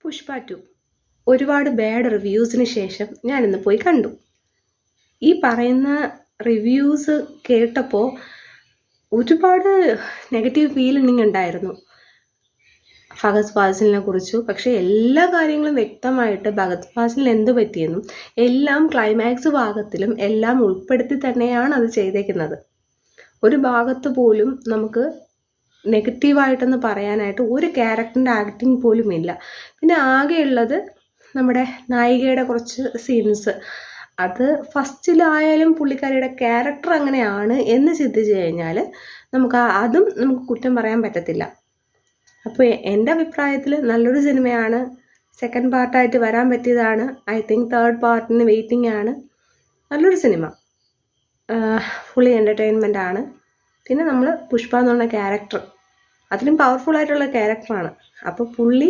പുഷ്പ 2 ഒരുപാട് ബാഡ് റിവ്യൂസിന് ശേഷം ഞാനിന്ന് പോയി കണ്ടു. ഈ പറയുന്ന റിവ്യൂസ് കേട്ടപ്പോൾ ഒരുപാട് നെഗറ്റീവ് ഫീലിംഗ് ഉണ്ടായിരുന്നു ഫഹദ് ഫാസിലിനെ കുറിച്ചു. പക്ഷേ എല്ലാ കാര്യങ്ങളും വ്യക്തമായിട്ട് ഫഹദ് ഫാസിലിന് എന്ത് പറ്റിയെന്നും എല്ലാം ക്ലൈമാക്സ് ഭാഗത്തിലും എല്ലാം ഉൾപ്പെടുത്തി തന്നെയാണ് അത് ചെയ്തേക്കുന്നത്. ഒരു ഭാഗത്ത് പോലും നമുക്ക് നെഗറ്റീവായിട്ടൊന്ന് പറയാനായിട്ട് ഒരു ക്യാരക്ടറിൻ്റെ ആക്ടിങ് പോലും ഇല്ല. പിന്നെ ആകെയുള്ളത് നമ്മുടെ നായികയുടെ കുറച്ച് സീൻസ്. അത് ഫസ്റ്റിലായാലും പുള്ളിക്കാരിയുടെ ക്യാരക്ടർ അങ്ങനെയാണ് എന്ന് ചിന്തിച്ച് കഴിഞ്ഞാൽ അതും നമുക്ക് കുറ്റം പറയാൻ പറ്റത്തില്ല. അപ്പോൾ എൻ്റെ അഭിപ്രായത്തിൽ നല്ലൊരു സിനിമയാണ്. സെക്കൻഡ് പാർട്ടായിട്ട് വരാൻ പറ്റിയതാണ്. ഐ തിങ്ക് തേർഡ് പാർട്ടിന് വെയിറ്റിംഗ് ആണ്. നല്ലൊരു സിനിമ, ഫുള്ളി എൻ്റർടൈൻമെൻ്റ് ആണ്. പിന്നെ നമ്മൾ പുഷ്പ എന്ന് പറഞ്ഞ ക്യാരക്ടർ അതിലും പവർഫുൾ ആയിട്ടുള്ള ക്യാരക്ടറാണ്. അപ്പോൾ പുള്ളി